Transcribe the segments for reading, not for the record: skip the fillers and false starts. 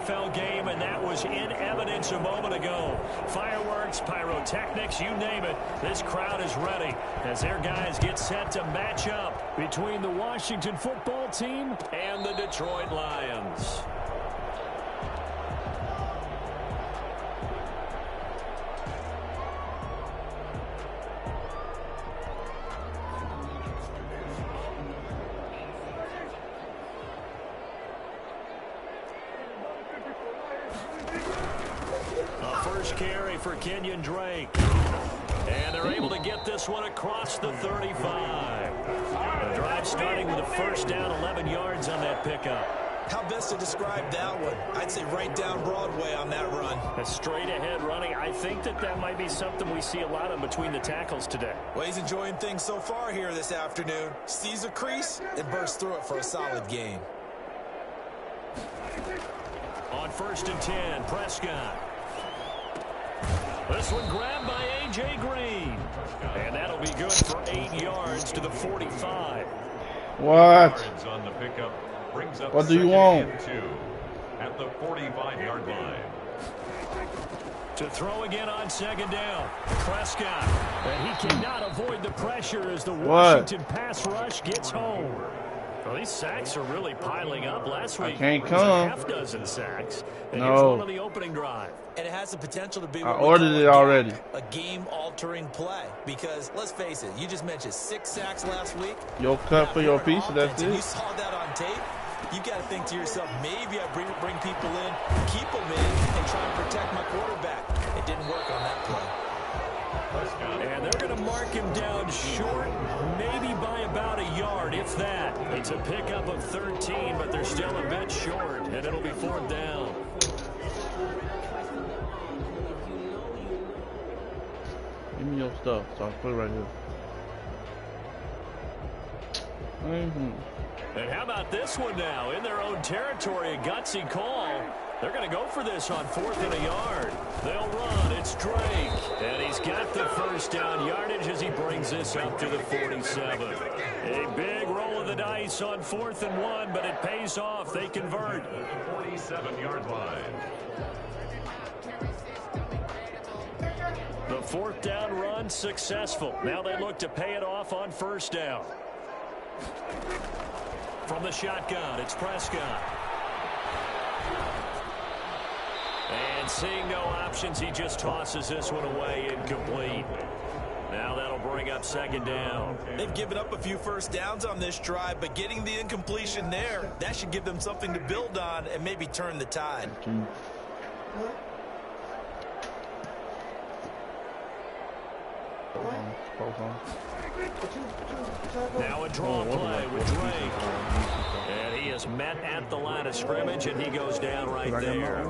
NFL game, and that was in evidence a moment ago. Fireworks, pyrotechnics, you name it. This crowd is ready as their guys get set to match up between the Washington football team and the Detroit Lions. Carry for Kenyon Drake. And they're able to get this one across the 35. The drive starting with a first down, 11 yards on that pickup. How best to describe that one? I'd say right down Broadway on that run. A straight ahead running. I think that might be something we see a lot of between the tackles today. Well, he's enjoying things so far here this afternoon. Sees a crease and bursts through it for a solid gain. On 1st and 10, Prescott. This one grabbed by A.J. Green. And that'll be good for 8 yards to the 45. What? What do you want? At the 45-yard line. To throw again on 2nd down. Prescott. And he cannot avoid the pressure as the Washington pass rush gets home. Well, these sacks are really piling up. Last week, I can't it was a come. half dozen sacks. And No. here's one on the opening drive. And it has the potential to be I ordered it already. a game-altering play. Because, let's face it, you just mentioned 6 sacks last week. Your cut for your piece, that's You it. saw that on tape. You've got to think to yourself, maybe I bring people in, keep them in, and try and protect my quarterback. It didn't work on that play. And they're going to mark him down short, maybe by about a yard, if that. It's a pickup of 13, but they're still a bit short, and it'll be 4th down. Give me your stuff, so I can put it right here. And how about this one now? In their own territory, a gutsy call. They're going to go for this on 4th and a yard. They'll run. It's Drake. And he's got the first down yardage as he brings this up to the 47. A big roll of the dice on 4th and 1, but it pays off. They convert. 47-yard line. The 4th down run successful. Now they look to pay it off on 1st down. From the shotgun, it's Prescott. And seeing no options, he just tosses this one away incomplete. Now that'll bring up 2nd down. They've given up a few first downs on this drive, but getting the incompletion there, that should give them something to build on and maybe turn the tide. Now a draw play with Drake. And he is met at the line of scrimmage, and he goes down right there.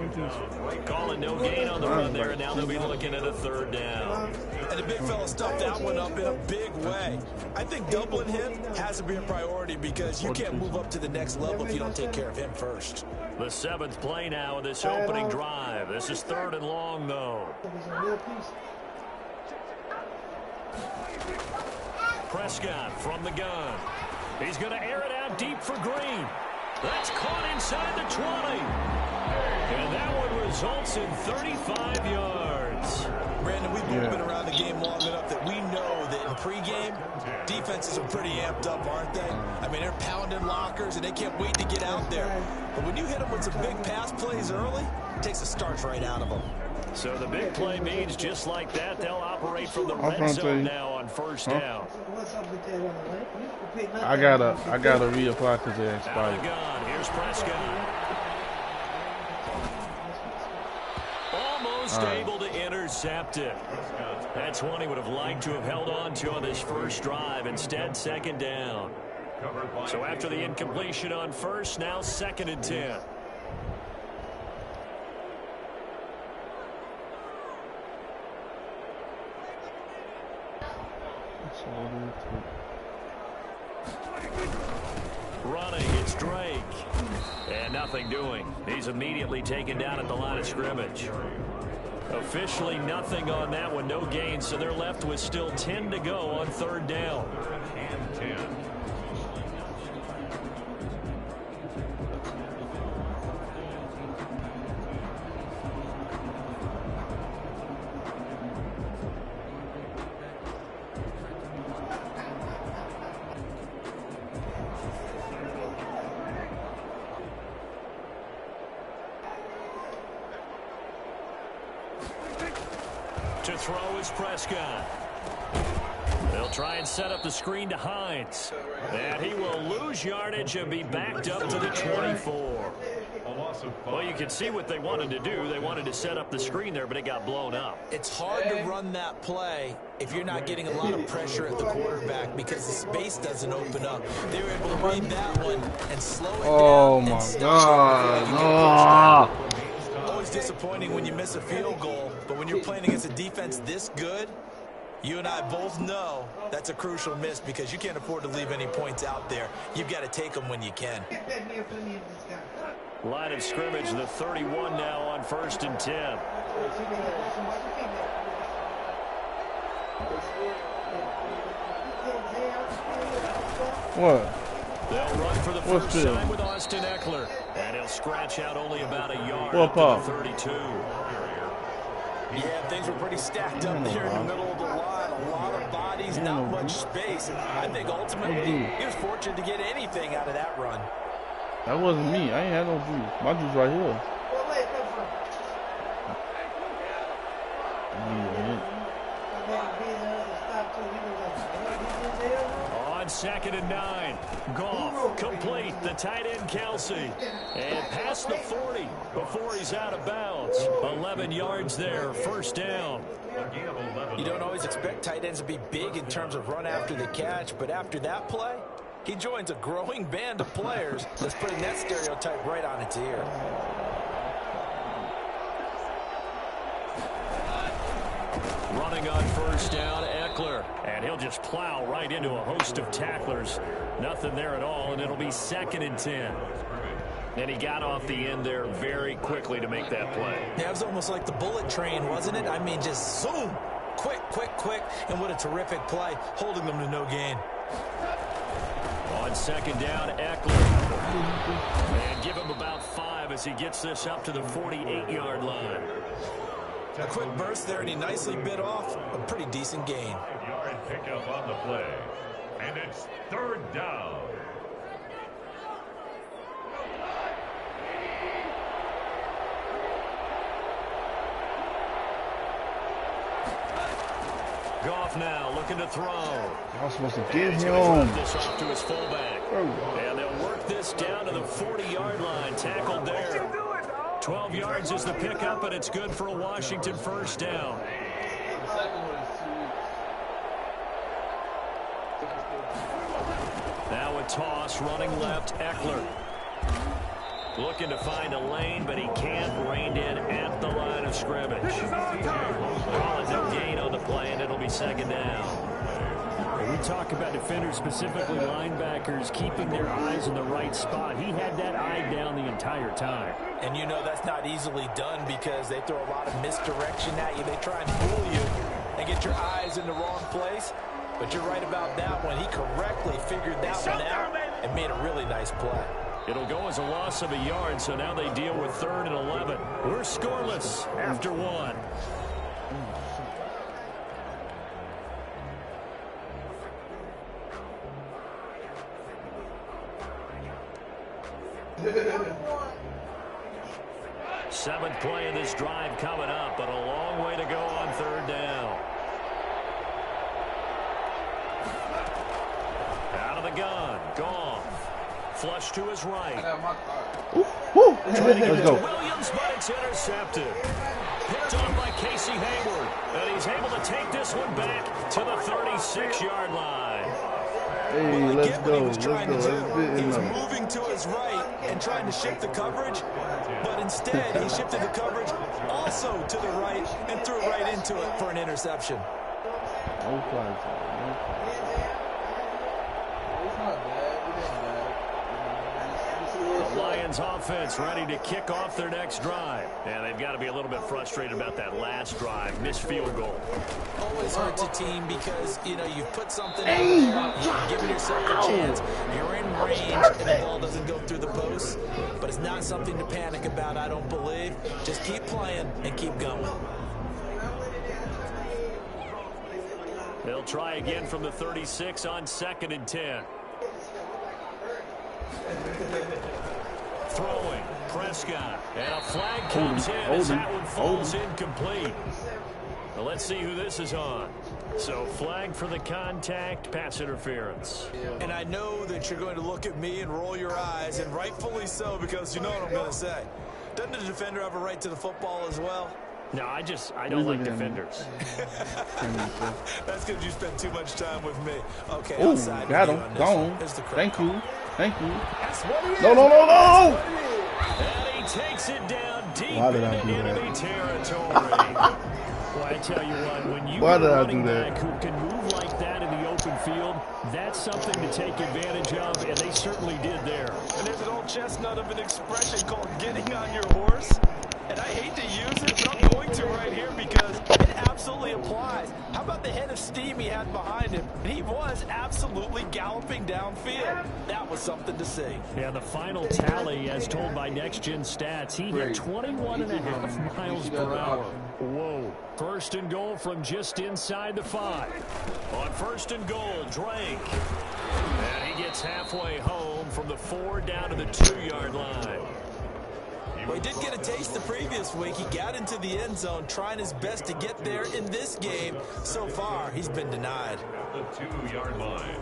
Calling no gain on the run there, and now they'll be looking at a 3rd down. And the big fella stuffed that one up in a big way. I think doubling him has to be a priority because you can't move up to the next level if you don't take care of him first. The 7th play now of this opening drive. This is 3rd and long, though. Prescott from the gun. He's going to air it out deep for Green. That's caught inside the 20. And that one results in 35 yards. Brandon, we've both been around the game long enough that we know that in pregame, defenses are pretty amped up, aren't they? I mean, they're pounding lockers, and they can't wait to get out there. But when you hit them with some big pass plays early, it takes the starch right out of them. So the big play means just like that, they'll operate from the red zone now on 1st down. I gotta reapply because they expired. Here's Prescott. Almost able to intercept it. That's one he would have liked to have held on to on this first drive. Instead, 2nd down. So after the incompletion on 1st, now 2nd and 10. Running, it's Drake. And nothing doing. He's immediately taken down at the line of scrimmage. Officially nothing on that one, no gain, so they're left with still 10 to go on 3rd down. And 10. To throw is Prescott. They'll try and set up the screen to Hines. And he will lose yardage and be backed up to the 24. Well, you can see what they wanted to do. They wanted to set up the screen there, but it got blown up. It's hard to run that play if you're not getting a lot of pressure at the quarterback because the space doesn't open up. They were able to read that one and slow it down. Oh, my God. Always disappointing when you miss a field goal, but when you're playing against a defense this good, you and I both know that's a crucial miss because you can't afford to leave any points out there. You've got to take them when you can. Line of scrimmage, the 31 now on 1st and 10. What? They'll run for the first time with Austin Eckler. And he'll scratch out only about a yard up to the 32. Yeah, things were pretty stacked up there in the middle of the line. A lot of bodies, not much space. I think ultimately he was fortunate to get anything out of that run. That wasn't me. I ain't had no juice. My juice right here. On 2nd and 9, Goff complete. The tight end Kelsey. And past the 40 before he's out of bounds. 11 yards there, 1st down. You don't always expect tight ends to be big in terms of run after the catch, but after that play, he joins a growing band of players that's putting that stereotype right on its ear. Running on 1st down, Eckler. And he'll just plow right into a host of tacklers. Nothing there at all, and it'll be 2nd and 10. And he got off the end there very quickly to make that play. Yeah, it was almost like the bullet train, wasn't it? I mean, just zoom. Quick, quick, quick. And what a terrific play, holding them to no gain. On 2nd down, Eckler. And give him about 5 as he gets this up to the 48-yard line. A quick burst there, and he nicely bit off a pretty decent gain. 5-yard pickup on the play. And it's 3rd down. Goff now looking to throw. I was supposed to get him. This off to his fullback. And they'll work this down to the 40-yard line. Tackled there. 12 yards is the pickup, and it's good for a Washington 1st down. Now a toss, running left, Eckler. Looking to find a lane, but he can't. Reined in at the line of scrimmage. Call it no gain on the play, and it'll be 2nd down. We talk about defenders, specifically linebackers, keeping their eyes in the right spot. He had that eye down the entire time. And you know that's not easily done because they throw a lot of misdirection at you. They try and fool you and get your eyes in the wrong place. But you're right about that one. He correctly figured that one out and made a really nice play. It'll go as a loss of a yard, so now they deal with 3rd and 11. We're scoreless after 1. Seventh play of this drive coming up, but a long way to go on 3rd down. Out of the gun, Goff. Flush to his right. Let's go. Williams, but it's intercepted. Picked on by Casey Hayward. And he's able to take this one back to the 36-yard line. Hey, let's go. He was trying to do. He was Let's moving to his right and trying to shift the coverage, but instead he shifted the coverage also to the right and threw right into it for an interception. No flags. The Lions offense ready to kick off their next drive. And they've got to be a little bit frustrated about that last drive. Missed field goal. Always hurts a team because, you know, you've put something out there, you've given yourself a chance, you're in range, and the ball doesn't go through the post. But it's not something to panic about, I don't believe. Just keep playing and keep going. They'll try again from the 36 on 2nd and 10. Throwing, Prescott, and a flag comes in as that one falls incomplete. Well, let's see who this is on. So flag for the contact, pass interference. And I know that you're going to look at me and roll your eyes, and rightfully so, because you know what I'm going to say. Doesn't the defender have a right to the football as well? No, I don't like defenders. That's because you spend too much time with me. Okay, Oh, outside got on him. this Gone. one. Here's the Thank call. you. Thank you. No, No. And he takes it down deep Why did I into do that? enemy territory. Well, I tell you what, when you Why have did a I running do that? back who can move like that in the open field, that's something to take advantage of, and they certainly did there. And there's an old chestnut of an expression called getting on your horse. And I hate to use it, but I'm going to right here because it absolutely applies. How about the head of steam he had behind him? He was absolutely galloping downfield. That was something to see. Yeah, the final tally, as told by Next Gen Stats, he hit 21.5 miles per hour. Whoa. First and goal from just inside the 5. On first and goal, Drake. And he gets halfway home from the 4 down to the 2-yard line. Well, he did get a taste the previous week. He got into the end zone trying his best to get there in this game. So far, he's been denied. At the 2-yard line.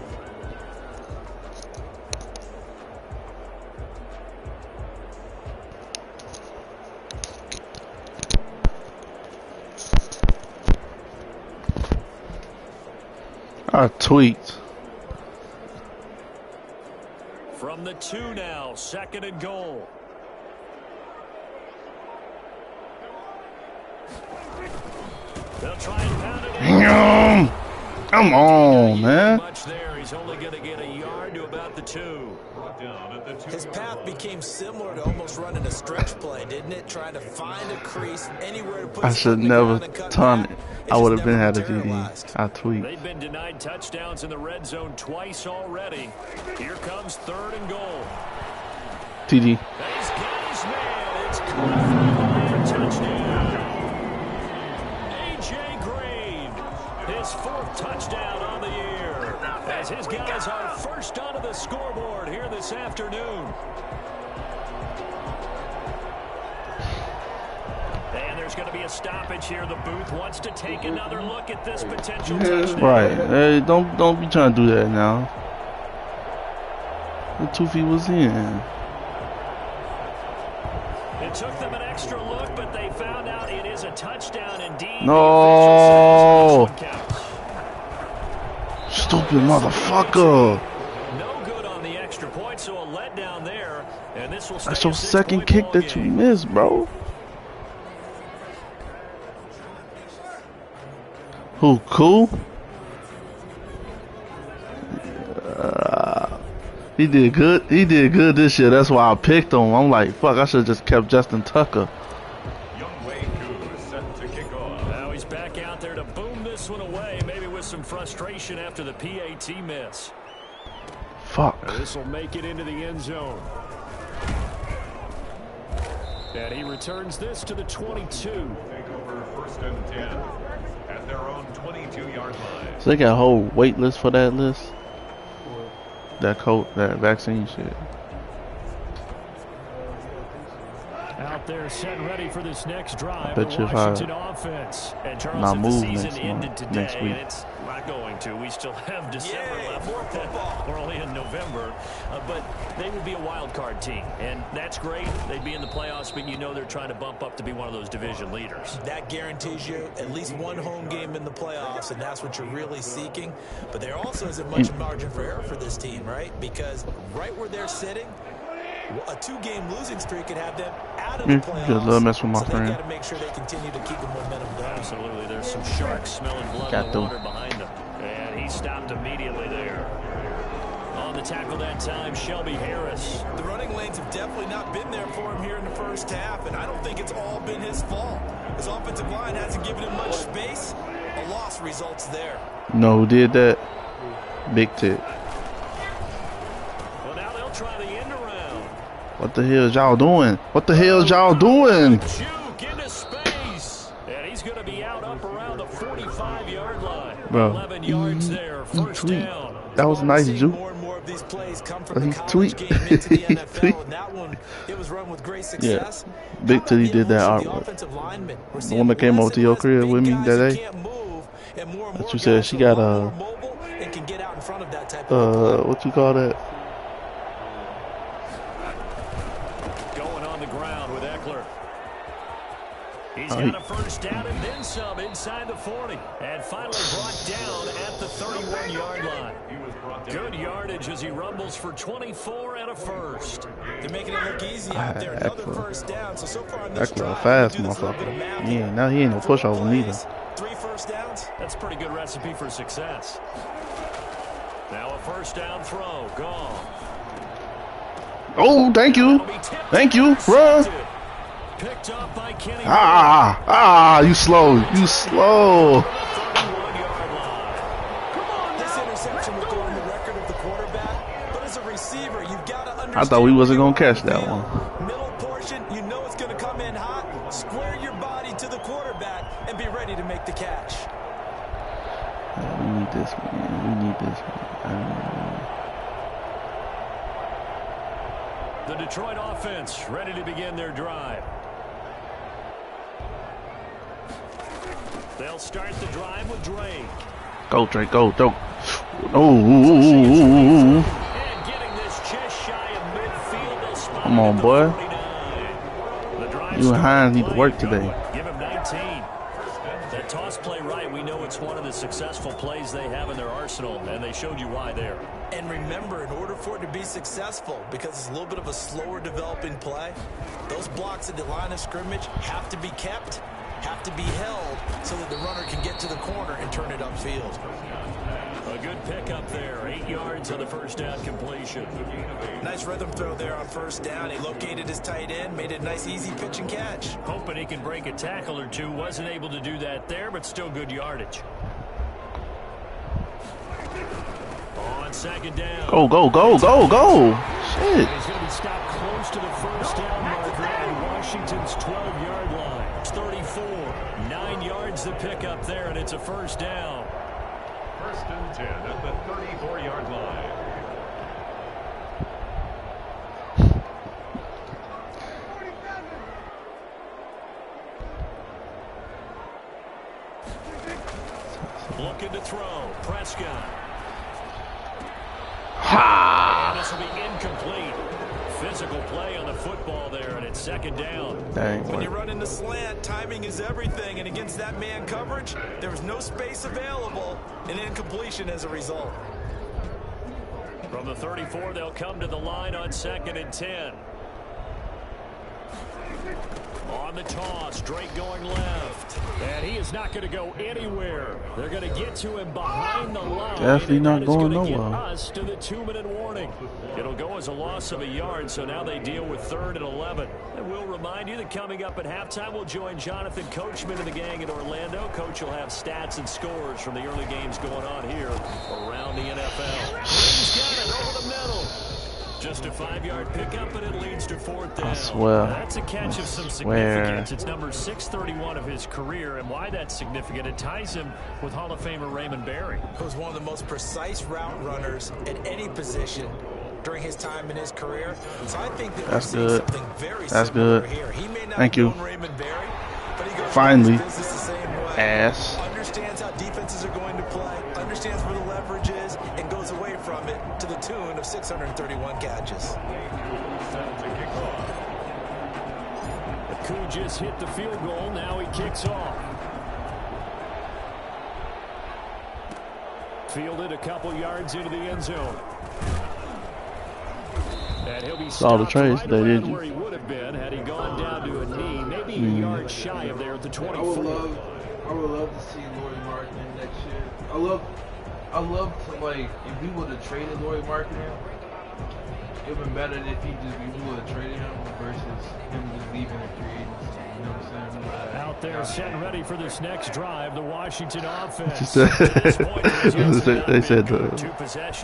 I tweaked. From the 2 now, second and goal. They'll try and pound it in. Come on, man. Much there. He's only going to get a yard to about the 2. Down at the 2-yard His path became similar to almost running a stretch play, didn't it? Trying to find a crease anywhere to put I his should foot in the never ground and cut turn back. it. It I just would have been never had a TD. materialized. I tweaked. They've been denied touchdowns in the red zone twice already. Here comes third and goal. TD. He's got his man. It's caught for a touchdown. A.J. Green, his 4th touchdown on the year. As his guys are first onto the scoreboard here this afternoon. And there's going to be a stoppage here. The booth wants to take another look at this potential touchdown. Right. Hey, don't be trying to do that now. The 2 feet was in. It took them an extra look, but they found out it is a touchdown indeed. No. The official says this one counts. Stupid motherfucker. No good on the extra point, so a letdown there. And this will stay That's a your second 6-point kick ball that you game. missed, bro. Who, cool? He did good. He did good this year. That's why I picked him. I'm like, fuck, I should have just kept Justin Tucker. Young Wei Koo is set to kick off. Now he's back out there to boom this one away, maybe with some frustration after the PAT miss. Fuck. This will make it into the end zone. And he returns this to the 22. Take over first and 10 at their own 22-yard line. So they got a whole wait list for that list? That vaccine shit. Out there set ready for this next drive. Bet The you if I Washington offense. And Charles, not if the move season next ended month, today, next week. and it's not going to. We still have December Yay, left. more football. We're only in November. But they would be a wild card team. And that's great. They'd be in the playoffs, but you know they're trying to bump up to be one of those division leaders. That guarantees you at least one home game in the playoffs, and that's what you're really seeking. But there also isn't much margin for error for this team, right? Because right where they're sitting, a 2-game losing streak could have them out of the playoffs. Just a little mess with my so friend. they got to make sure they continue to keep the momentum going. Absolutely. There's some sharks smelling blood Got in the to. water behind them. And he stopped immediately there. On the tackle that time, Shelby Harris. The running lanes have definitely not been there for him here in the first half, and I don't think it's all been his fault. His offensive line hasn't given him much space. A loss results there. You know who did that? Big Tit. Well, now they'll try the end around. What the hell is y'all doing? What the hell is y'all doing? Juke into space. And he's going to be out up around the 45-yard line. Bro, 11 yards there. First tweet. down. That was a nice Seeing juke. more and more of these plays come from the He's college tweet. game into the He tweet. NFL, and that one, it was run with great Yeah, success. Big Titty did that artwork. The one that came over to your crib with me that day. That you said she got what you call that? Going on the ground with Eckler. He's got a first down and then some inside the 40. And finally brought down at the 31-yard line. Good yardage as he rumbles for 24 and a first. They're making it look easy out there. Another first down. So far on this drive, Fast motherfucker. Yeah, now he ain't no pushover neither. 3 first downs. That's a pretty good recipe for success. Now a first down throw. Gone. Oh, thank you. Thank you. Run. Picked up by Kenny. You slow. You slow. This interception will go on the record of the quarterback, but as a receiver, you've got to understand. I thought we wasn't gonna catch that one. Middle portion, you know it's going to come in hot. Square your body to the quarterback and be ready to make the catch. We need this, man. We need this, man. The Detroit offense ready to begin their drive. They'll start the drive with Drake. Go, Drake, go. And getting this just shy of midfield. Come on, boy. You and Hines need to work today. Give him 19. That toss play right, we know it's one of the successful plays they have in their arsenal, and they showed you why there. And remember, in order for it to be successful, because it's a little bit of a slower developing play, those blocks at the line of scrimmage have to be kept, have to be held, so that the runner can get to the corner and turn it upfield. A good pickup there. 8 yards on the first down completion. Nice rhythm throw there on first down. He located his tight end, made a nice easy pitch and catch. Hoping he can break a tackle or two. Wasn't able to do that there, but still good yardage. On second down. Go. Shit. He's going to be stopped close to the first down marker at Washington's 12-yard line. It's 34. 9 yards to pick up there, and it's a first down. First and 10 at the 34-yard line. Looking to throw. Prescott. Ha! And this will be incomplete. Physical play on the football there, and it's second down. When you run in the slant, timing is everything, and against that man coverage, there was no space available, and incompletion as a result. From the 34, they'll come to the line on second and 10. On the toss, Drake going left. And he is not going to go anywhere. They're going to get to him behind the line. Definitely not going nowhere. nowhere. Us to the 2-minute warning. It'll go as a loss of a yard, so now they deal with 3rd and 11. And we'll remind you that coming up at halftime, we'll join Jonathan Coachman and the gang in Orlando. Coach will have stats and scores from the early games going on here around the NFL. He's got it over the middle. Just a 5-yard pickup, and it leads to 4th down. I swear. That's a catch of some significance. It's number 631 of his career, and why that's significant, it ties him with Hall of Famer Raymond Berry. He was one of the most precise route runners at any position during his time in his career. So I think that That's we're seeing good. something very That's similar good. here. He may not Thank you. know Raymond Berry, but he goes Finally. about his business the same way. Ass. Understands how defenses are going to play, understands where the leverage is, and goes away from it to the tune of 631 catches. The Coup just hit the field goal. Now he kicks off. Fielded a couple yards into the end zone. And he'll be Saw the stopped trades right today, around did you? where he would have been had he gone down to a knee, maybe a yard shy of there at the 24. I would love to see Laurie Markkinen next year. I love to, like, if we would have traded Laurie Markkinen, it would have been better if we would have traded him versus him just leaving the free agency. You know what I'm saying? Out there, set and ready for this next drive, the Washington offense. They said,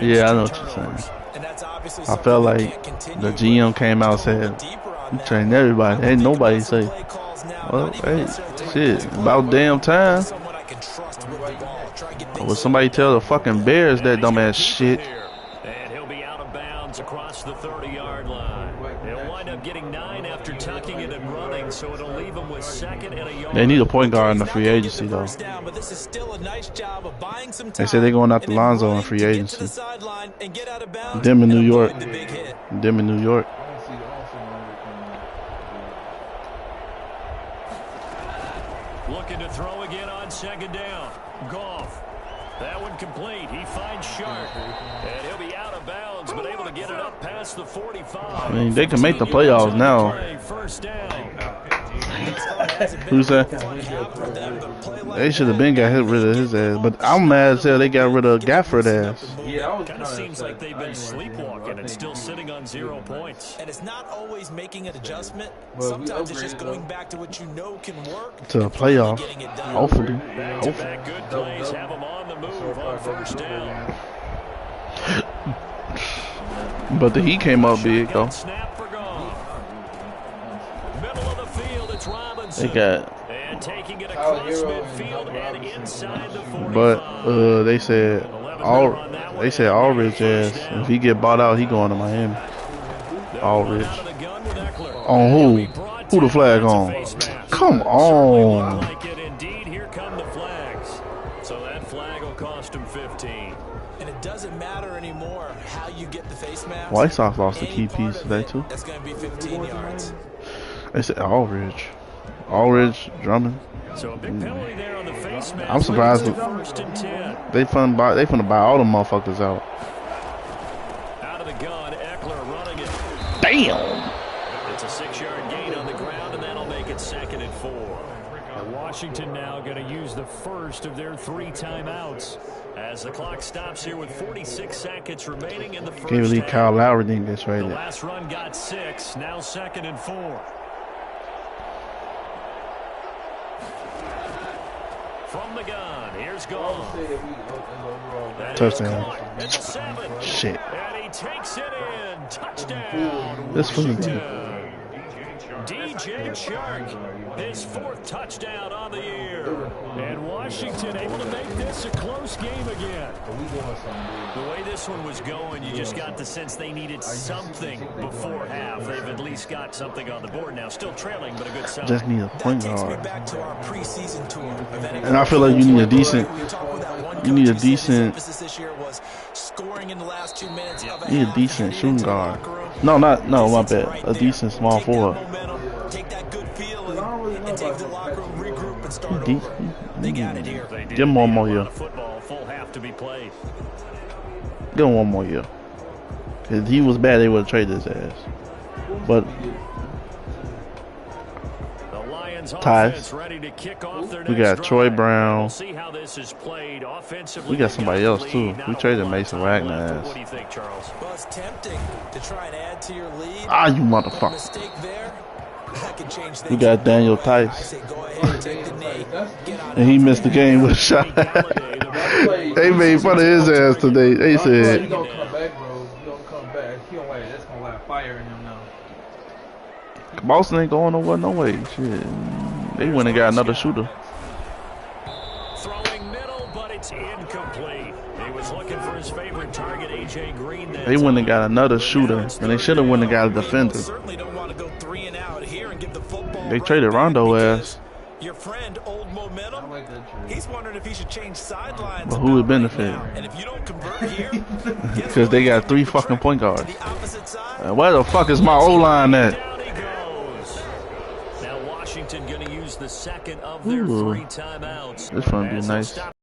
yeah, I know what you're saying. And that's obviously I felt like the GM came out and said, "You train everybody." Ain't nobody say, "Well, hey, shit, about damn time." Or would somebody tell the fucking Bears that dumbass shit? And he'll be out the 30-yard line. They'll wind up getting 9 after tucking it and running, so it'll leave them with 2nd and a yard. They need a point guard in the free agency, though. They say they're going after Lonzo in free agency. Them in New York. Them in New York. Looking to throw again on 2nd down. Goff. That one complete. He finds Sharp. And he'll be out of bounds, but able to get it up past the 45. I mean, they can make the playoffs now. First down. Who's that? They should have been got rid of his ass. But I'm mad as hell they got rid of Gafford's ass. Yeah, kind of seems like they've been sleepwalking and still sitting on 0 points. And it's not always making an adjustment. Sometimes it's just going back to what you know can work. To a playoff. Hopefully. Back-to-back good plays have them on the move on first down. But the Heat came up big, though. Snap for Goff. Middle of the field, it's Robinson. They got. And taking it across midfield and inside the 45. But they said Aldridge ass. If he get bought out, he going to Miami. Aldridge. On who? Who the flag on? Come on. Indeed, here come the flags. So that flag will cost him 15. And it doesn't matter anymore how you get the face mask. White Sox lost the key piece today too. That's going to be 15 yards. They said Aldridge, Drummond. So a big penalty there on the face mask. I'm surprised they finna buy all the motherfuckers out. Out of the gun, Eckler running it. Damn. It's a 6-yard gain on the ground, and that'll make it 2nd and 4. Washington now going to use the first of their 3 timeouts. As the clock stops here with 46 seconds remaining in the first Can't believe Kyle Lowry didn't get The traded. last run got 6, now 2nd and 4. From the gun, here's Goff. Touchdown. At the 7. Shit. And he takes it in. Touchdown. This fucking DJ Chark, his 4th touchdown on the year. And Washington able to make this a close game again. The way this one was going, you just got the sense they needed something before half. They've at least got something on the board now. Still trailing, but a good sign. Just need a point guard. Back to our preseason tour. And I feel like you need a decent. You need a decent. Scoring in the last 2 minutes. You need a decent shooting guard. No, my bad. A decent small forward. Take that good feeling and take the locker room, regroup, and start over. They got it here. Give him one more year. Football, full half to be played. Give him one more year. If he was bad, they would have traded his ass. But the Lions ties. ready to kick off their We got next Troy drive. Brown. We'll see how this is played offensively. We got somebody else too. Not We a traded whole lot Mason of time Wagner left. ass. What do you think, Charles? Well, it's tempting to try and add to your lead. Ah, you motherfucker. Mistake there. That can change things. We got Daniel I Tice. say go ahead, take the knee. Get out And he missed the game with a shot. They made fun of his ass today. They He said, gonna come back, bro. He gonna come back. He don't like that's gonna light fire in him now. Boston ain't going nowhere, no way. Shit. They went and got another shooter. Throwing middle, but it's incomplete. He was looking for his favorite target, A.J. Green. They went and got another shooter. And they should have went and got a defender. Certainly don't want to go 3 and out here and give the football. They traded Rondo ass. Your friend, old momentum. I like that trade. He's wondering if he should change sidelines. But who would benefit? And if you don't convert here, Because they got 3 fucking point guards. the opposite side. Where the fuck is my O-line at? Down he goes. Now Washington going to use the 2nd of their Ooh. 3 timeouts. This one be As nice. they'll stop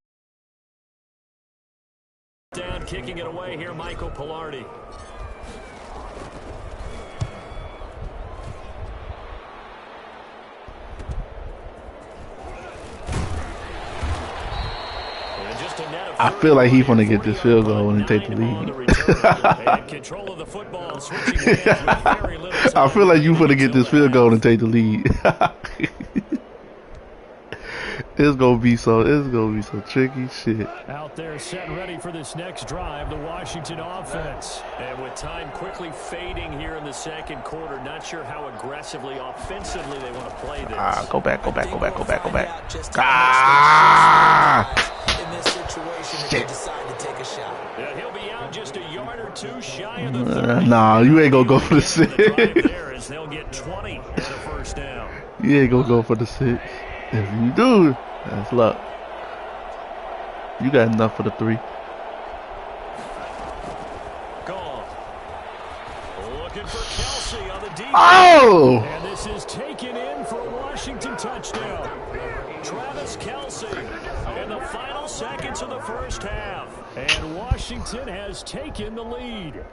down, kicking it away here, Michael Pilardi. I feel like he's gonna get this field goal and take the lead. I feel like you gonna get this field goal and take the lead. It's gonna be so tricky shit. Out there set and ready for this next drive, the Washington offense. And with time quickly fading here in the 2nd quarter, not sure how aggressively, offensively they want to play this. Go back. Ah! In this situation, if Shit. you decide to take a shot. Yeah, he'll be out just a yard or two shy of the 30. Nah, you ain't gonna go for the 6. There as they'll get 20 and a first down. You ain't gonna go for the 6. If you do, that's luck. You got enough for the 3. Gone. Looking for Kelsey on the deep. Oh! And this is taken in for a Washington touchdown. Travis Kelsey in the final seconds of the first half. And Washington has taken the lead.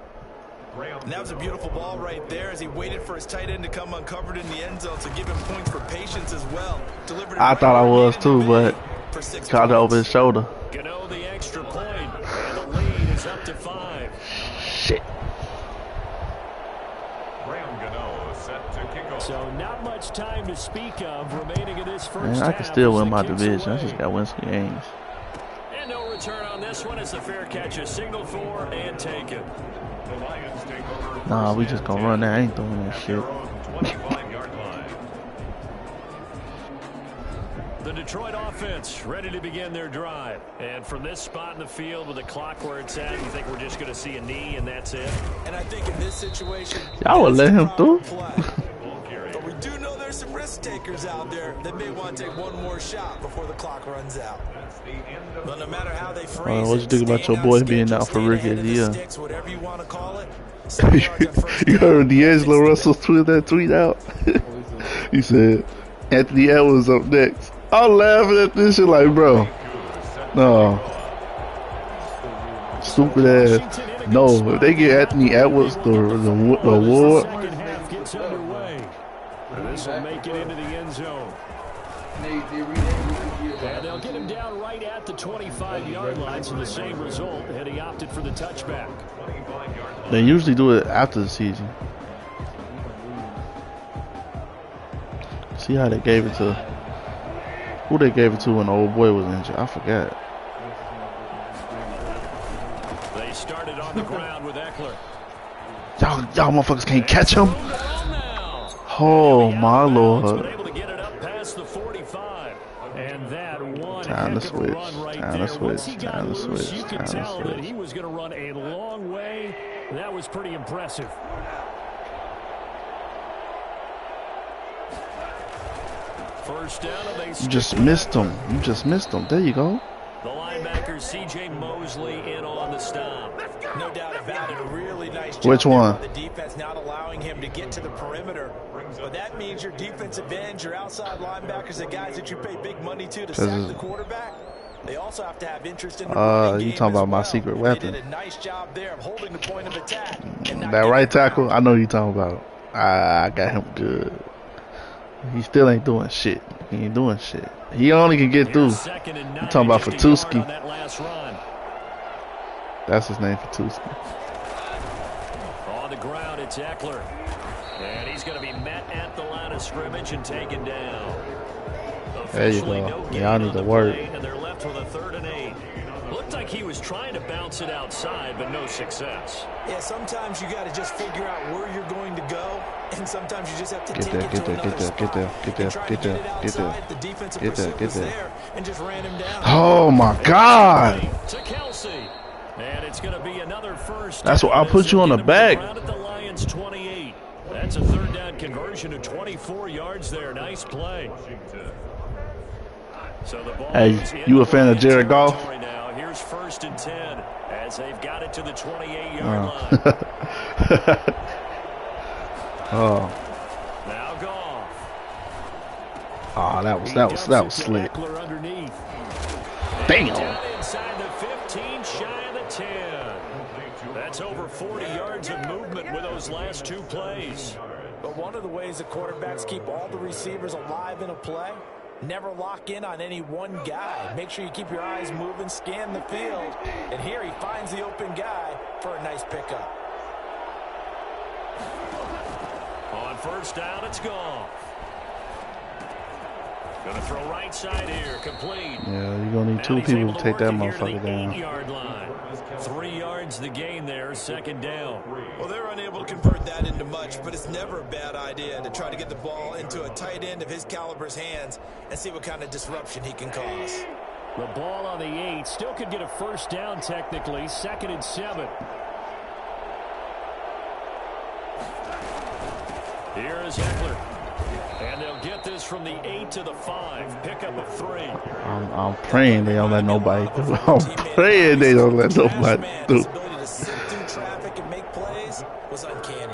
And that was a beautiful ball right there as he waited for his tight end to come uncovered in the end zone to give him points for patience as well. Delivered I thought I was too, but caught it over his shoulder. Gano the extra point, and the lead is up to 5. Shit. So not much time to speak of remaining in this first Man, I half. can still win my as the kicks division. I away. just got to win some games. And no return on this one as the fair catch is signaled for and taken. Nah, we just gonna run that. I ain't doing that shit. The Detroit offense ready to begin their drive. And from this spot in the field with the clock where it's at, you think we're just going to see a knee and that's it? And I think in this situation, Y'all would let him through? But we do know there's some risk takers out there that may want to take one more shot before the clock runs out. But no matter how they phrase What you think about your boy being out for rookie of the year? Whatever you want to call it. You heard D'Angelo Russell tweet that tweet out? He said, Anthony Edwards up next. I'm laughing at this shit like, bro. No. Stupid ass. No, if they get Anthony Edwards the award. Second half gets underway. This will make it into the end zone. And they'll get him down right at the 25-yard line, so the same result, and he opted for the touchback. They usually do it after the season. See how they gave it to... Who they gave it to when the old boy was injured? I forgot. They started on the ground with Eckler. Y'all motherfuckers can't catch him? Oh, my Lord. Able to get it up past the 45. And that one Time to switch. Right Time to switch. Time to switch. You could Time to tell that switch. he was going to run a long way. That was pretty impressive. First down, and they You just missed him. You just missed him. There you go. The linebacker C.J. Mosley in on the stop. No doubt about it. A really nice job. Which one? The defense not allowing him to get to the perimeter. But that means your defensive ends, your outside linebackers, the guys that you pay big money to sack the quarterback. They also have to have interest in the running game You talking about as my well. secret They weapon. did a nice job there of holding the point of attack. And not That giving right ground. tackle, I know you talking about. I got him good. He still ain't doing shit. He ain't doing shit. He only can get through. Second and 9, I'm talking about just a yard Fatuski. on that last run. That's his name, Fatuski. On the ground, it's Eckler. And he's going to be met at the line of scrimmage and taken down. There you Officially go. no gain Y'all need on to the work. play, and they're left with a 3rd and 8. Looked like he was trying to bounce it outside, but no success. Yeah, sometimes you got to just figure out where you're going to go, and sometimes you just have to Get take there, it get to there, another get there, spot. get there, get there, And try to get there, it get there. outside. The defensive Get there, pursuit get was there. there and just ran him down. Oh my God! To Kelsey. And it's going to be another first. That's what I'll put you on the back. At the Lions 28. That's a 3rd down conversion of 24 yards there. Nice play. So the ball Hey, is in you a the fan of Lions Jared Goff? territory Now here's 1st and 10 as they've got it to the 28-yard line. Oh, Now Goff. oh, that was slick. Eckler underneath. Damn. Down inside the 15, shy of the 10. That's over 40 yards of movement with those last 2 plays. But one of the ways the quarterbacks keep all the receivers alive in a play, never lock in on any one guy. Make sure you keep your eyes moving, scan the field. And here he finds the open guy for a nice pickup. On 1st down, it's Goff. Going to throw right side here, complete. Yeah, you're gonna need Now 2 he's people able to take work that it here to the motherfucker down. 8-yard line. 3 yards the gain there, 2nd down. Well, they're unable to convert that into much, but it's never a bad idea to try to get the ball into a tight end of his caliber's hands and see what kind of disruption he can cause. The ball on the 8. Still could get a first down technically. 2nd and 7. Here is Eckler. And they'll get this from the 8 to the 5. Pickup of 3. I'm praying they don't let nobody through. I'm praying they don't let nobody through.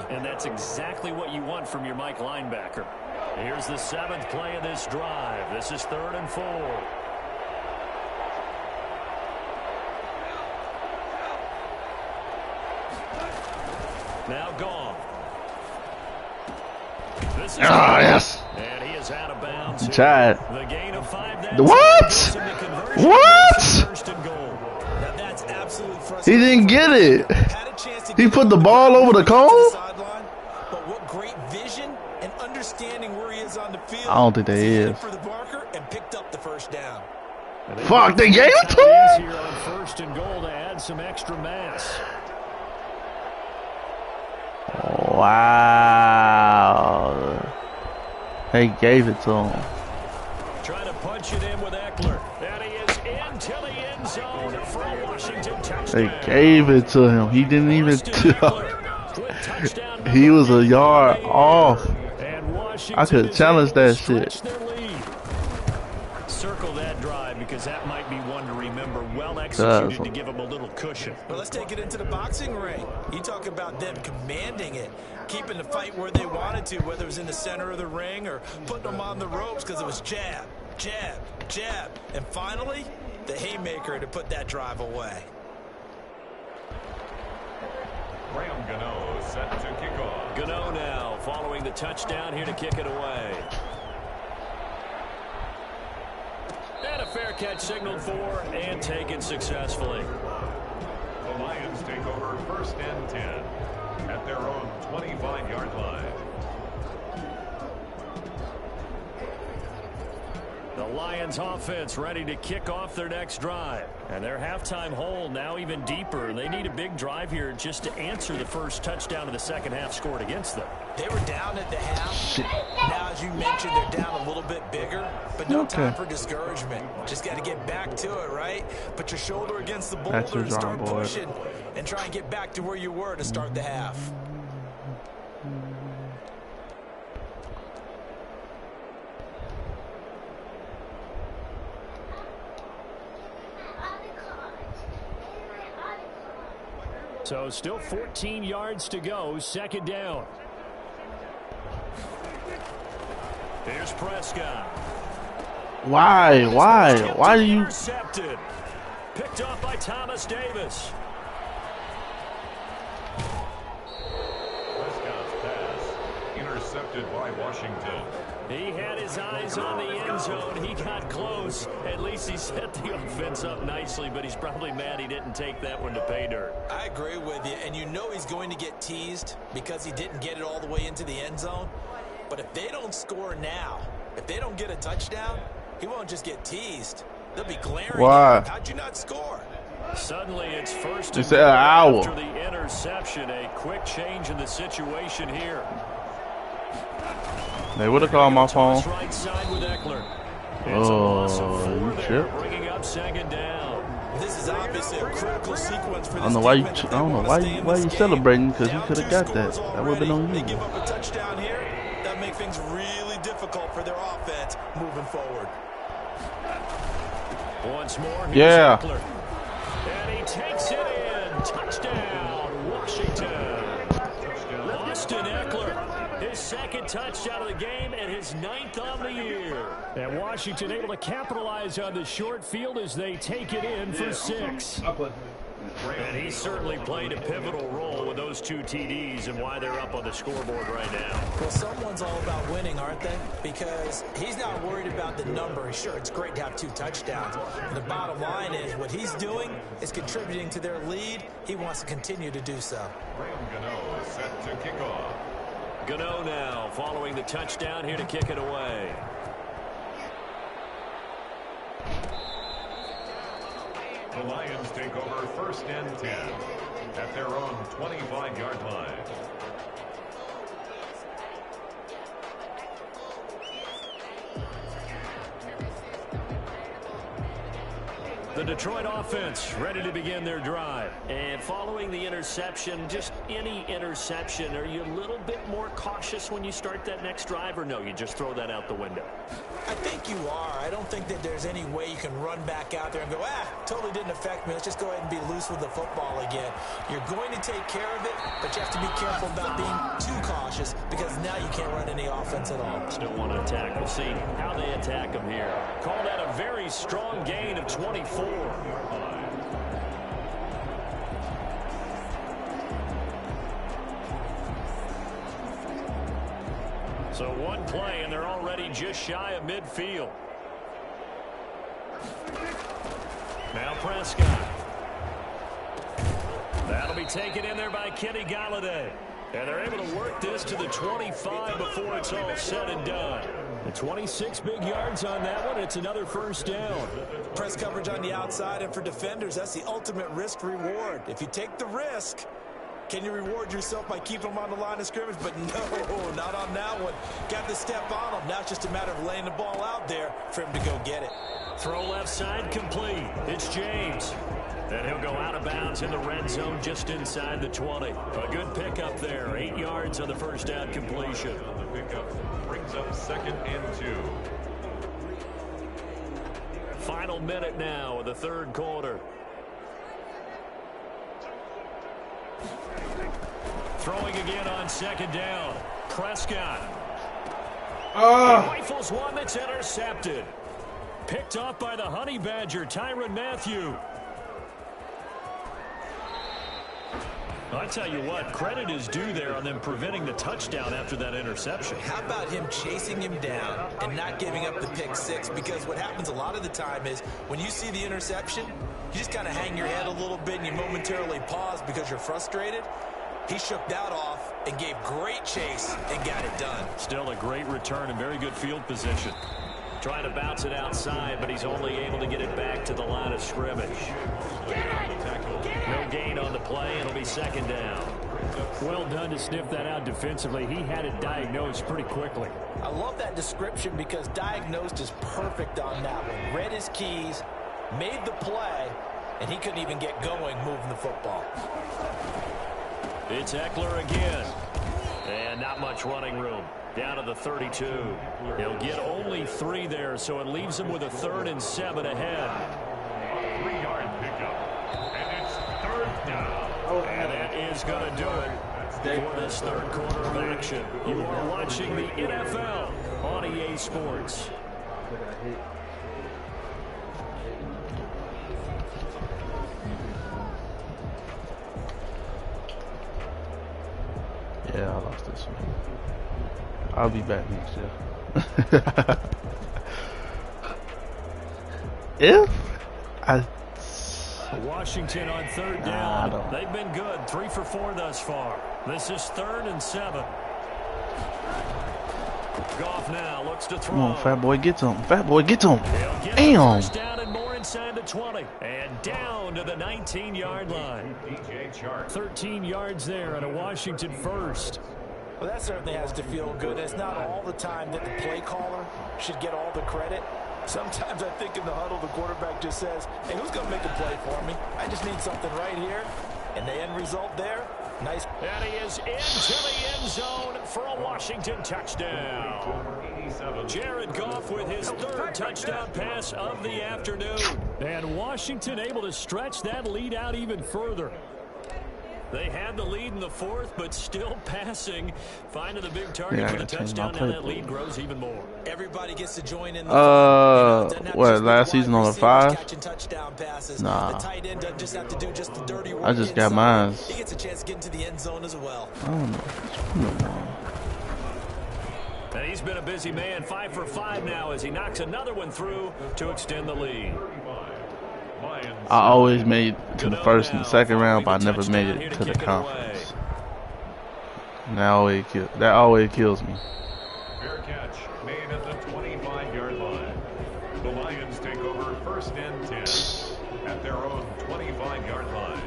And that's exactly what you want from your Mike linebacker. Here's the 7th play of this drive. This is 3rd and 4. Now gone. This is yes. And he is out of bounds. He tried. The gain of 5. What? What? First and goal. Now that's absolutely He frustrating. didn't get it. Had a chance to He get put the it ball over the to cone? sideline, but what great vision and understanding where he is on the field. I don't think they He hit is. it for the marker and picked up the first down. Fuck, they gave it to Tight him? ends here on 1st and goal to add some extra mass. Wow. They gave it to him. Trying to punch it in with Eckler. And he is into the end zone for a Washington touchdown. They gave it to him. He didn't even Austin Eckler with touchdown number He was a 8 yard on the off. year. And Washington I could is challenge able to that stretch shit. their lead. Circle that drive because that might be one to remember. Well executed to give them a little cushion. Well, let's take it into the boxing ring. You talk about them commanding it, keeping the fight where they wanted to, whether it was in the center of the ring or putting them on the ropes because it was jab, jab, jab. And finally, the haymaker to put that drive away. Graham Gano set to kick off. Gano now following the touchdown here to kick it away. And a fair catch signaled for and taken successfully. The Lions take over 1st and 10 at their own 25-yard line. The Lions offense ready to kick off their next drive. And their halftime hole now even deeper. They need a big drive here just to answer the first touchdown of the second half scored against them. They were down at the half. Now, as you mentioned, they're down a little bit bigger, but no time for discouragement. Just got to get back to it, right? Put your shoulder against the boulder and start pushing and try and get back to where you were to start the half. So still 14 yards to go. 2nd down. Here's Prescott. Why do you? Intercepted. Picked off by Thomas Davis. Prescott's pass intercepted by Washington. He had his eyes on the end zone. He got close. At least he set the offense up nicely, but he's probably mad he didn't take that one to pay dirt. I agree with you, and you know he's going to get teased because he didn't get it all the way into the end zone. But if they don't score now, if they don't get a touchdown, he won't just get teased. They'll be glaring at him. How'd you not score? Suddenly it's 1st and It's an goal hour. after the interception. A quick change in the situation here. They would have called my phone. Right side with Eckler. It's a loss of 4 you there, tripped. bringing up 2nd down. This is obviously a critical sequence for this I don't know why you. defense if I they don't know wanna why stay you. in Why this you game. celebrating? Because you Down could have 2 got that. scores That would have been on already. you. They give up a touchdown here. That make things really difficult for their offense moving forward. Once more, here's Yeah. Eckler. And he takes it in. Touchdown, Washington. Austin Eckler, his 2nd touchdown of the game and his 9th on the year. And Washington able to capitalize on the short field as they take it in for 6. And he certainly played a pivotal role with those 2 TDs and why they're up on the scoreboard right now. Well, someone's all about winning, aren't they? Because he's not worried about the number. Sure, it's great to have 2 touchdowns. But the bottom line is what he's doing is contributing to their lead. He wants to continue to do so. Graham Gano set to kick off. Gano now following the touchdown here to kick it away. The Lions take over 1st and 10 at their own 25-yard line. The Detroit offense ready to begin their drive. And following the interception, just any interception, are you a little bit more cautious when you start that next drive, or no, you just throw that out the window? I think you are. I don't think that there's any way you can run back out there and go, totally didn't affect me. Let's just go ahead and be loose with the football again. You're going to take care of it, but you have to be careful about being too cautious because now you can't run any offense at all. Still want to attack. We'll see how they attack him here. Call that a very strong gain of 24. So one play, and they're already just shy of midfield. Now Prescott. That'll be taken in there by Kenny Galladay. And they're able to work this to the 25 before it's all said and done. The 26 big yards on that one. It's another first down. Press coverage on the outside, and for defenders, that's the ultimate risk reward. If you take the risk, can you reward yourself by keeping them on the line of scrimmage? But no, not on that one. Got the step on them. Now it's just a matter of laying the ball out there for him to go get it. Throw left side complete. It's James. And he'll go out of bounds in the red zone just inside the 20. A good pickup there. 8 yards on the first down completion. The pickup brings up 2nd and 2. Final minute now of the third quarter. Throwing again on 2nd down. Prescott. He rifles one that's intercepted. Picked off by the Honey Badger, Tyrann Mathieu. I tell you what, credit is due there on them preventing the touchdown after that interception. How about him chasing him down and not giving up the pick six? Because what happens a lot of the time is when you see the interception, you just kind of hang your head a little bit and you momentarily pause because you're frustrated. He shook that off and gave great chase and got it done. Still a great return and very good field position. Trying to bounce it outside, but he's only able to get it back to the line of scrimmage. No gain on the play. It'll be 2nd down. Well done to sniff that out defensively. He had it diagnosed pretty quickly. I love that description because diagnosed is perfect on that one. Read his keys, made the play, and he couldn't even get going moving the football. It's Eckler again. And not much running room. Down to the 32. He'll get only 3 there, so it leaves him with a 3rd and 7 ahead. A 3-yard pickup. And it's 3rd down. And that is going to do it for this third quarter of action. You are watching the NFL on EA Sports. Yeah, I lost this one. I'll be back next year. If I... Washington on 3rd down. They've been good. 3 for 4 thus far. This is 3rd and 7. Goff now looks to throw. Come on, fat boy, get him. Fat boy, get him. Damn. Down and more inside the 20. And down to the 19-yard line. 13 yards there and a Washington first. Well, that certainly has to feel good. It's not all the time that the play caller should get all the credit. Sometimes I think in the huddle, the quarterback just says, hey, who's going to make a play for me? I just need something right here. And the end result there, nice. And he is into the end zone for a Washington touchdown. Jared Goff with his 3rd touchdown pass of the afternoon. And Washington able to stretch that lead out even further. They had the lead in the 4th, but still passing. Finding the big target for the touchdown. Now that lead grows even more. Everybody gets to join in. What, last season on the 5? Nah. The tight end doesn't just have to do just the dirty work. I just got mine. He gets a chance to get into the end zone as well. I don't know. And he's been a busy man. 5 for 5 now as he knocks another one through to extend the lead. I always made it to the 1st and 2nd round, but I never made it to the conference. And that always kills me. Fair catch made at the 25-yard line. The Lions take over 1st and 10 at their own 25-yard line.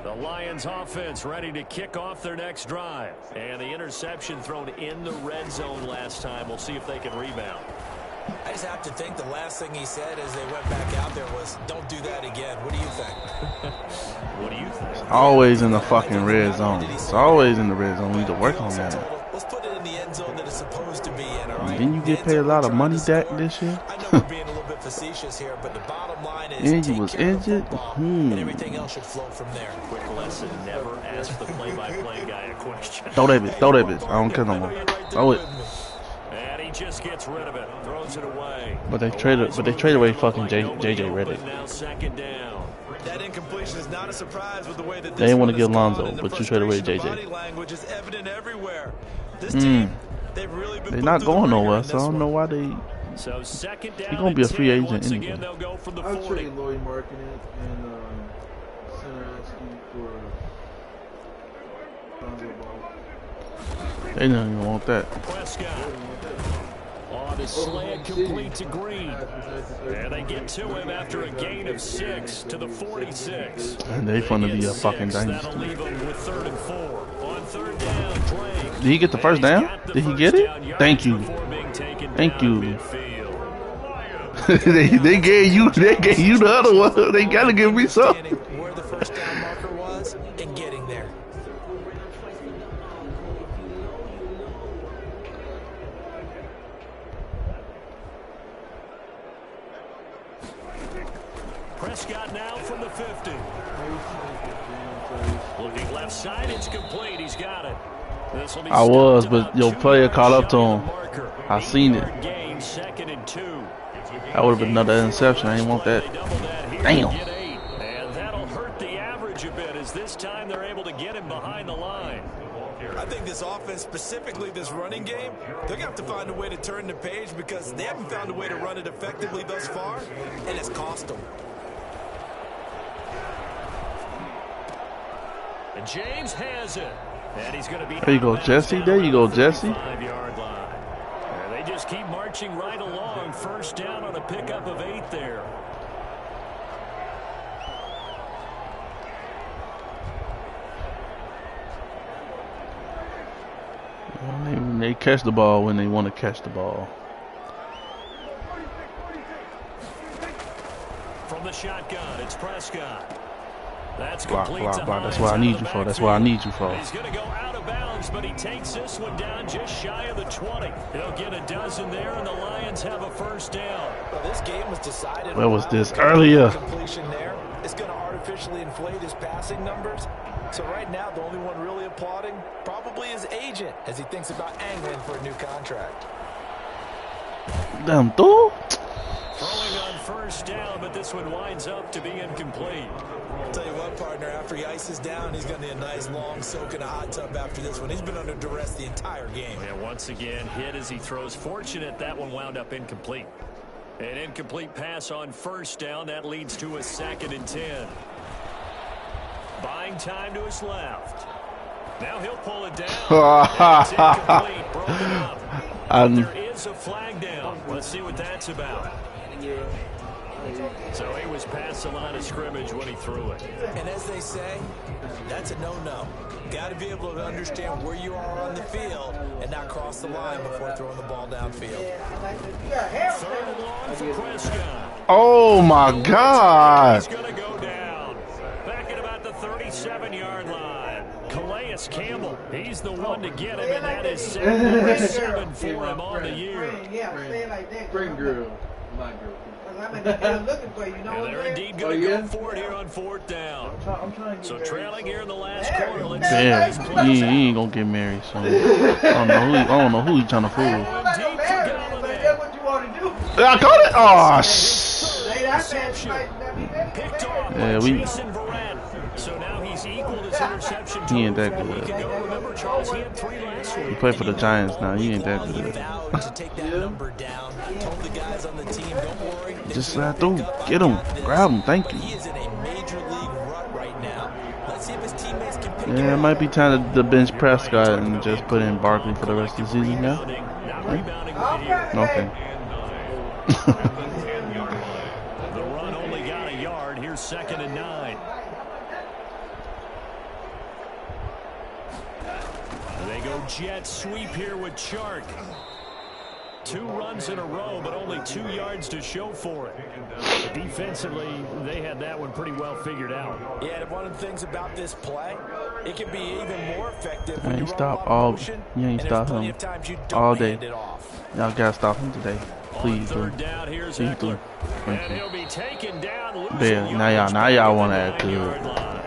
The Lions offense ready to kick off their next drive. And the interception thrown in the red zone last time. We'll see if they can rebound. I just have to think the last thing he said as they went back out there was, don't do that again. What do you think? What do you think? Always in the fucking red zone. It's always in the red zone. We need to work on that. Let's put it in the end zone that it's supposed to be in, all right? Didn't you get paid a lot of money, Dak, this year? I know we're being a little bit facetious here, but the bottom line is And you was injured? and everything else should flow from there. Quick lesson, never ask the play-by-play guy a question. Throw that bitch. Throw that bitch. I don't care no more. Throw it. And he just gets rid of it. Throws it away. But they traded away fucking JJ Redick. Now second down. That incompletion is not a surprise with the way that They didn't want to get Lonzo, but you traded away JJ. Body language is evident everywhere. This team, they've really been They're not going nowhere, so I don't know why they. So second down. He's gonna be a free agent Once anyway. again, they'll go from the I'll 40. trade Lloyd Marketing and Sinaraski for Lonzo Ball. They don't even want that. Prescott. On his slant complete to Green. And they get to him after a gain of 6 to the 46. And they finna be a fucking dynasty. That'll leave them with 3rd and 4. On 3rd down, Drake. Did he get the first down? Did he get it? Thank you. Thank you. they gave you the other one. They gotta give me some. Where the first down marker was and getting there. Prescott now from the 50. Looking left side, it's complete. He's got it. I was, but your player caught up to him. I seen it. That would have been another interception. I didn't want that. Damn. And that'll hurt the average a bit as this time they're able to get him behind the line. I think this offense, specifically this running game, they're going to have to find a way to turn the page because they haven't found a way to run it effectively thus far, and it's cost them. And James has it. And he's going to be There you go, Jesse. There you go, Jesse. 5-yard line. And they just keep marching right along. First down on a pickup of 8 there. They catch the ball when they want to catch the ball. From the shotgun, it's Prescott. That's Block, complete block, to block. That's Hines what I out need of you the for. That's what I need you for. He's going to go out of bounds, but he takes this one down just shy of the 20. He'll get a dozen there, and the Lions have a first down. Well, this game was decided. Where was this earlier? Completion there. It's going to artificially inflate his passing numbers. So right now, the only one really applauding probably his agent as he thinks about angling for a new contract. Damn, dude. Throwing on first down, but this one winds up to be incomplete. I'll tell you what, partner, after he ices down, he's going to need a nice long soak in a hot tub after this one. He's been under duress the entire game. And once again, hit as he throws. Fortunate that one wound up incomplete. An incomplete pass on first down. That leads to a 2nd and 10. Buying time to his left. Now he'll pull it down. It's incomplete, broken up. There is a flag down. Let's see what that's about. So he was past the line of scrimmage when he threw it. And as they say, that's a no-no. Got to be able to understand where you are on the field and not cross the line before throwing the ball downfield. 3rd and long for Prescott. Oh my God. He's going to go down. Back at about the 37-yard line. Calais Campbell, he's the one to get him, and that is 7 for him on the year. Friend girl, my girl. And they're indeed going to go for it here on 4th down. So trailing here in the last quarter. Let's Damn, see he ain't gonna get married, so I don't know who he trying to fool. Deep for Galladay. I caught it. Oh, Picked off yeah, by Jason Verrett. So now he's equaled his interception total. He ain't that from a week good. ago. Remember, Charles, he had 3 last week. He played for the Giants now. He ain't that He good. vowed to take that number down. Told the guys on the team, don't worry. Just slide through. Get him. Grab him. Thank He you. is in a major league rut right now. Let's see if his teammates can pick Yeah, him it up. might be time to bench Prescott and just put in Barkley for the rest of the season now. Not rebounding with the ear. Okay. The run only got a yard. Here's 2nd and 9. So jet sweep here with Chark. 2 runs in a row, but only 2 yards to show for it. Defensively, they had that one pretty well figured out. Yeah, and one of the things about this play, it can be even more effective when You you ain't run stop a lot all. of motion, You ain't and stop there's plenty him of times you all don't day. hand it off. Y'all gotta stop him today. Please do. On 3rd down, here's Please do. Eckler. Thank And you. he'll be taken down. losing Yeah, now yards y'all back want to at act the good. 9-yard line.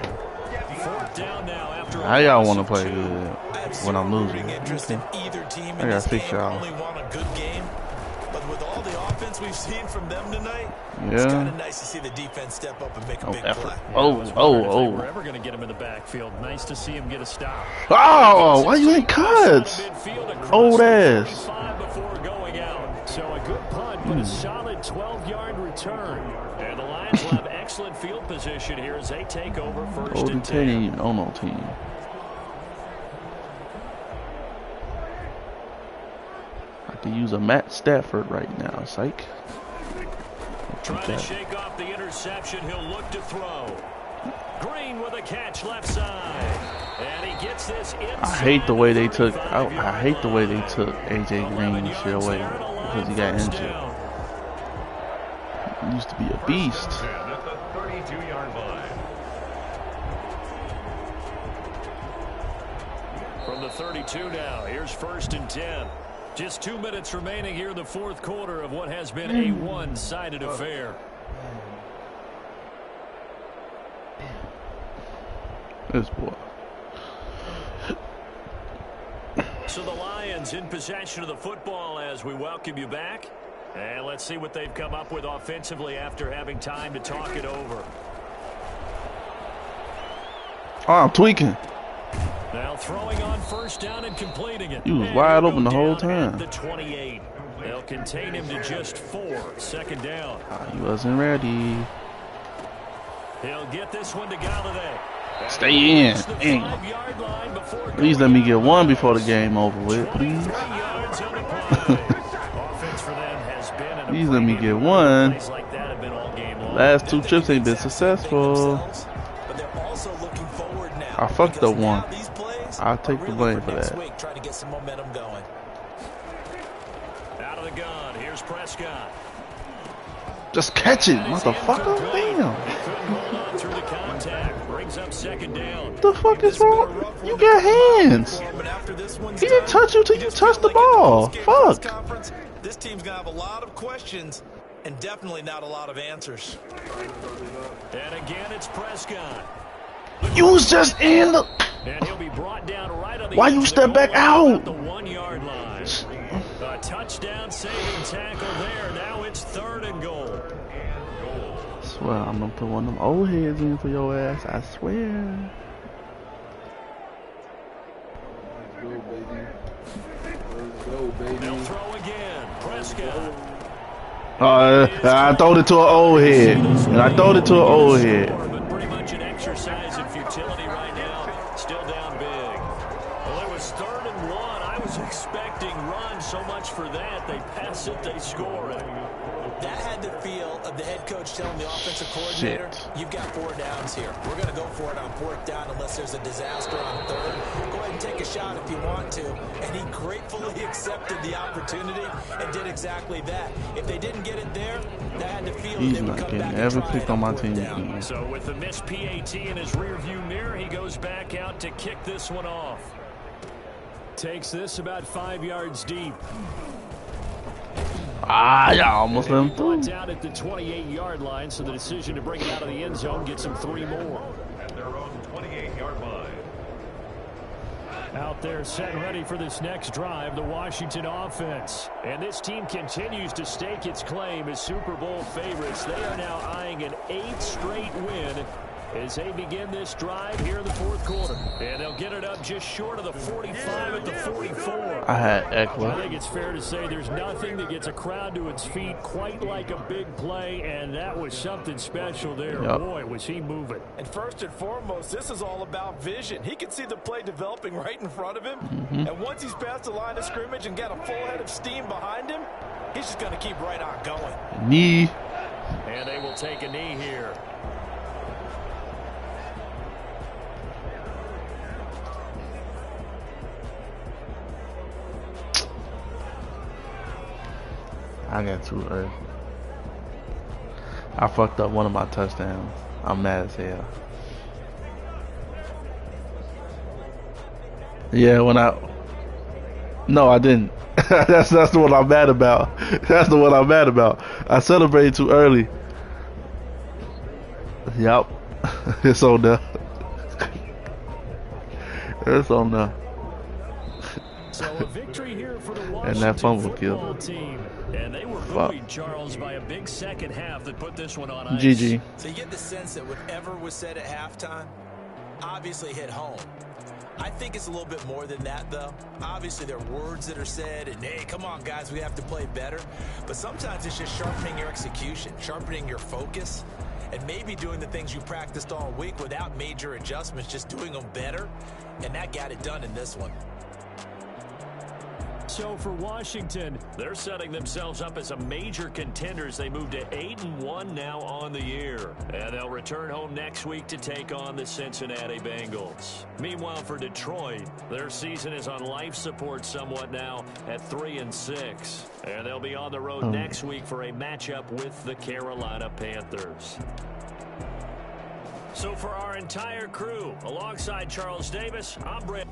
4th down now after Now y'all want to of play 2. good I have when I'm zero losing. rooting interest in either team I in gotta this fix game. y'all. Only want a good game. But with all the offense we've seen from them tonight, it's kind Yeah. of nice to see the defense step up and make a Oh, big effort. play. Oh, We're oh, ever going to get him in the backfield. Nice to see him get a stop. oh. Oh, why you ain't cuts? Old ass. Before going out. So a good punt, but a solid 12-yard return. And the Lions will have excellent field position here as they take over 1st Old and 10 10. ain't even on no team. I could use a Matt Stafford right now, psych. Trying to shake off the interception. He'll look to throw. Green with a catch left side. And he gets this inside. I hate the way they took. I hate the way they took AJ Green shit away because he got injured. He used to be a beast. 10 at the 32-yard line. From the 32 now, here's 1st and 10. Just 2 minutes remaining here in the 4th quarter of what has been a one-sided affair. This boy. So the Lions in possession of the football as we welcome you back. And let's see what they've come up with offensively after having time to talk it over. Oh, I'm tweaking. Now throwing on 1st down and completing it. He was And wide he'll open go the whole down at time. the 28. They'll contain him to just 4. 2nd down. He wasn't ready. He'll get this one to Galladay. Stay in. Damn. Please let me get one before the game over with, please. Please let me get one. Last 2 trips ain't been successful. I fucked up one. I'll take the blame for that. Trying to get some momentum going. Out of the gun, here's Prescott. Just catch it, motherfucker. Damn. Through the contact, brings up 2nd down. What the fuck is wrong? You got hands. He didn't touch you till you touched the ball. Fuck. This team's gonna have a lot of questions and definitely not a lot of answers. And again, it's Prescott. You was just in the. And he'll be brought down right on the Why edge you of step the back goal line out? at the 1-yard line. A touchdown saving tackle there. Now it's 3rd and goal. I swear, I'm gonna put one of them old heads in for your ass. I swear. Let's go, baby. Let's go, baby. They'll throw again. Prescott. I throwed it to an old head. And I throwed it to an old head. But pretty much an exercise in futility right now. Still down big. Well, it was 3rd and 1. I was expecting run. So much for that. They pass it, they score it. That had the feel of the head coach telling the offensive coordinator, you've got 4 downs here. We're going to go for it on 4th down unless there's a disaster on 3rd. Go ahead and take a shot if you want to. And he gratefully accepted the opportunity and did exactly that. If they didn't get it there, that had the feel He's they would not come getting back and ever try picked it on my 4th team down. again. So with the missed PAT in his rearview mirror, he goes back out to kick this one off. Takes this about 5 yards deep. Ah, y'all almost let him through. Down at the 28-yard line, so the decision to bring it out of the end zone gets him 3 more. At their own 28-yard line. Out there set and ready for this next drive, the Washington offense. And this team continues to stake its claim as Super Bowl favorites. They are now eyeing an 8th straight win as they begin this drive here in the 4th quarter. And they'll get it up just short of the 45 at the 44. I had I Eckler. think it's fair to say there's nothing that gets a crowd to its feet quite like a big play, and that was something special there. Yep. Boy, was he moving. And first and foremost, this is all about vision. He can see the play developing right in front of him. And once he's past the line of scrimmage and got a full head of steam behind him, he's just going to keep right on going. Knee. And they will take a knee here. I got too early. I fucked up one of my touchdowns. I'm mad as hell. Yeah, No, I didn't. that's the one I'm mad about. That's the one I'm mad about. I celebrated too early. Yup. It's on there. It's on there. So a victory here for the And that Washington fumble football killed. team. And they were buoyed, Charles, by a big second half that put this one on ice. GG. So you get the sense that whatever was said at halftime obviously hit home. I think it's a little bit more than that, though. Obviously, there are words that are said, and, hey, come on, guys, we have to play better. But sometimes it's just sharpening your execution, sharpening your focus, and maybe doing the things you practiced all week without major adjustments, just doing them better. And that got it done in this one. So for Washington, they're setting themselves up as a major contender as they move to 8-1 now on the year. And they'll return home next week to take on the Cincinnati Bengals. Meanwhile, for Detroit, their season is on life support somewhat now at 3-6. And they'll be on the road next week for a matchup with the Carolina Panthers. So for our entire crew, alongside Charles Davis, I'm Brett.